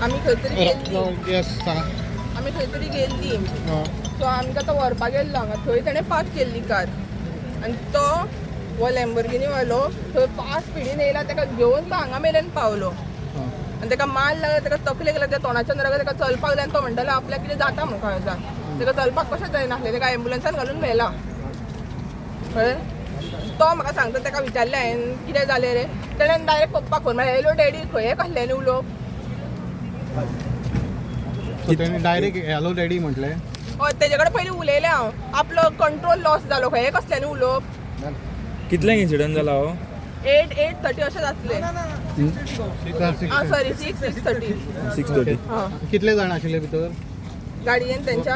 आमी खंय तरी गेल्ली येस सांगा आमी खंय तरी गेल्ली सो आमकां तो व्हरपाक गेल्लो हांगा थंय ताणें पार्क केल्ली कार आनी तो हो लॅम्बोर्गिनी वालो थंय फास्ट स्पिडीन येयला ताका घेवन तो हांगा मेरेन पावलो आनी ताका मार लागलो ताका तकलेक लागलो त्या तोंडाच्या नराक ताका चलपाक जाय आनी तो म्हणटालो आपल्याक कितें जाता म्हणून खंय ताका चलपाक कशें जायनासलें ताका एम्बुलन्सान घालून व्हेला कळ्ळें तो म्हाका सांगता ताका विचारलें हांवें कितें जालें रे ताणें डायरेक्ट पप्पाक फोन मारलो हॅलो डॅडी खंय हे कसल्यानी उलोवप डायरेक्ट हॅलो डॅडी म्हटलें हय तेजे कडेन पयलीं उलयलें हांव आपलो कंट्रोल लॉस जालो खंय हे कसल्यानी उलोवप कितल्यांक इन्सिडंट जाला हो 8:30 अशें जातलें सॉरी 6:30 कितले जाण आशिल्ले भितर गाडयेन तेंच्या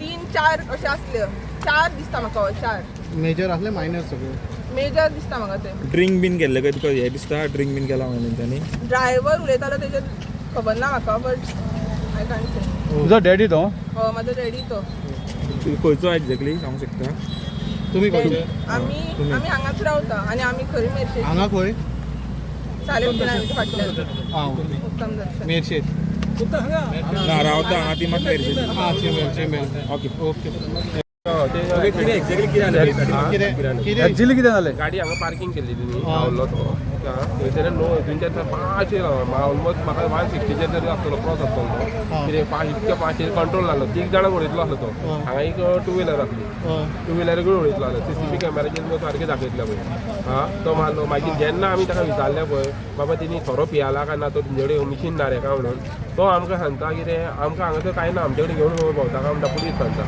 3-4 अशें आसल्यो 4 दिसता म्हाका 4 मेजर आसले मायनर सगळे मेजर दिसता म्हाका ते ड्रिंक बीन केल्ले काय तुका हे दिसता ड्रिंक बीन केला म्हणून तेंच्यांनी ड्रायव्हर उलयतालो तेजे खबर ना म्हाका बट आय कांट से तुजो डॅडी तो म्हाजो डॅडी तो खंयचो एक्झॅक्टली सांगू शकता तुमी खंयचे आमी हांगाच रावता आनी आमी खंय मेरशे हांगा खंय सालेम फाटल्यान उत्तम दर्शन मेरशेत ना रावता हांगा ती मात मेरशे चेमेल ओके ओके एक्झॅक्टली कितें एक्चुअली कितें जालें गाडी हांगा पार्किंग केल्ली तुमी रावल्लो तो थंयसर नो थंयच्यान 5 ऑलमोस्ट म्हाका 160 तरी आसतलो क्रॉस आसतलो तो कितें 5 इतके 5 कंट्रोल नासलो 3 जाणांक उडयतलो आसलो तो हांगा एक 2 व्हिलर आसली 2 व्हिलर कडेन उडयतलो आसलो CCTV कॅमेराचेर सारकें दाखयतले पळय तो मारलो मागीर जेन्ना आमी ताका विचारलें पळय बाबा तेणी सोरो पियाला काय ना तो तुमचे कडेन मिशीन ना रे काय म्हणून तो आमकां सांगता कितें आमकां हांगासर कांय ना आमचे कडेन घेवन भोंवता काय म्हणटा पुलीस सांगता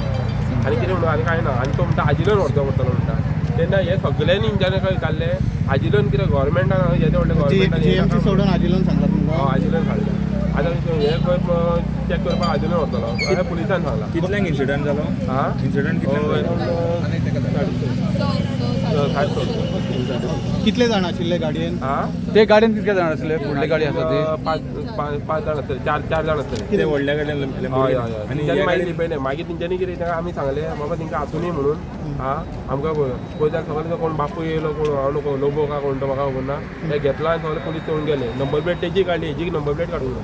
आनी कितें म्हणून आनी कांय ना आनी तो म्हणटा आजिलोन व्हरचो पडटलो म्हणटा तेन्ना हे सगळ्यांनी इंच्यानी खंय विचारलें आजिलोन कितें गव्हर्मेंटान येते व्हडलें गव्हर्मेंटान सोडून आजिलोन सांगला तुमकां आजिलोन सांगलें आतां हे खंय चॅक करपाक आजिलोन व्हरतलो अशें पुलिसान सांगलां कितल्यांक इन्सिडंट जालो हां इन्सिडंट कितले जाण आशिल्ले गाडयेन हां ते गाडयेन कितले जाण आशिल्ले फुडली गाडी आसा ती 5 जाण आसतले 4 जाण आसतले ते व्हडल्या गाडयेन हय हय तेंच्यांनी मागीर लिपयलें मागीर तेंच्यांनी कितें तांकां आमी सांगलें बाबा तेंकां आसुनी म्हणून हां आमकां पळय जाल्यार सगळें कोण बापूय येयलो कोण हांव नको लोबो काय कोण तो म्हाका खबर ना ते घेतलो आनी सगळे पुलीस येवन गेले नंबर प्लेट तेजी काडली हेजी नंबर प्लेट काडूंक ना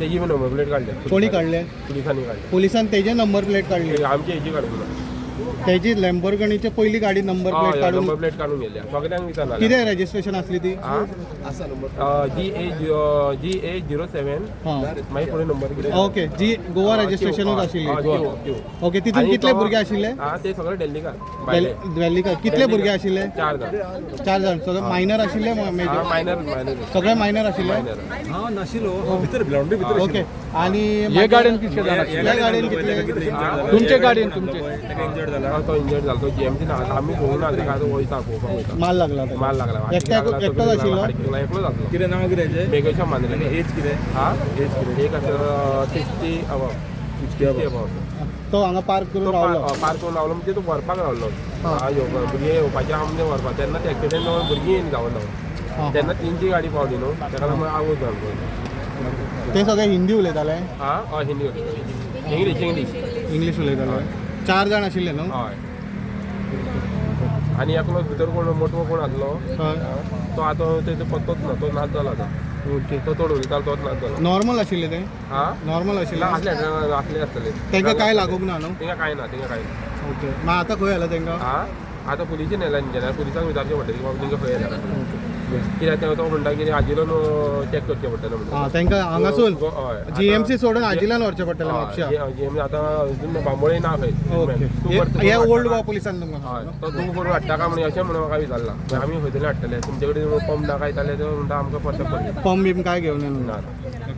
तेजी बी नंबर प्लेट काडले कोणी काडले पुलिसांनी काडले पुलिसान तेजे नंबर प्लेट काडली आमची हेजी काडूंक ना तेजी लॅम्बोर्गिनीची पहिली गाडी नंबर प्लेट काढून नंबर प्लेट काढून गेल्या सगळ्यांक विचारना किती रजिस्ट्रेशन असली ती GA07 मागीर फुडें नंबर कितें ओके जी गोवा रजिस्ट्रेशनूच आशिल्ली ओके तितून कितले भुरगे आशिल्ले ते सगळे दिल्लीकार दिल्लीकार कितले भुरगे आशिल्ले 4 जाण 4 जाण सगळे मायनर आशिल्ले मायनर सगळे मायनर आशिल्ले ओके आणि हे गाडयेन कितले जाण गाडयेन कितले तुमचे गाडयेन तुमचे इंजर्ड जाला तो इंजर्ड जालो तो GMC ना आमी पळोवंक ना तेका आतां वयता पळोवपाक वयता माल लागला माल लागला एकटोच आशिल्लो एकलो जातलो कितें नांव कितें हेजें मेघेशा मांद्रे एज कितें हां एज कितें एक आसा 60 अबाव तो हांगा पार्क करून रावलो पार्क करून रावलो म्हणजे तो व्हरपाक रावलो भुरगे येवपाचे आमचे व्हरपाक तेन्ना ते एक्सिडेंट जावन भुरगीं जावं तेन्ना तेंची गाडी पावली न्हू तेका लागून आवज जालो ते सगळे हिंदी उलयताले हां हय हिंदी इंग्लीश इंग्लीश उलयताले 4 जाण आशिल्ले न्हू हय आनी एकलो भितर कोण मोठो कोण आसलो तो आतां तेजो पत्तोच ना तो नाच जाला आतां ओके तो चड उलयतालो तोच नाच जाला नॉर्मल आशिल्ले ते हां नॉर्मल आशिल्ले आसले आसतले तांकां काय लागूंक ना न्हू तेंकां कांय ना ओके मागीर आतां खंय आला तांकां हां आतां पुलिशेन येयला इंजिनियर पुलिसांक विचारचें पडटलें की बाबा तेंकां खंय येयला कित्याक तो म्हणटा की आजिलोन चॅक करचें पडटलें म्हणटा तांकां हांगासून हय GMC सोडून आजिलान व्हरचें पडटलें म्हापशा आतां बांबोळी ना खंय हे ओल्ड गोवा पुलिसान तुमकां हय तो तूं करून हाडटा काय म्हणून अशें म्हणून म्हाका विचारला आमी खंय तरी हाडटले तुमचे कडेन पंप नाका येताले तो म्हणटा आमकां परत पडले पंप बीम काय घेवन येना ना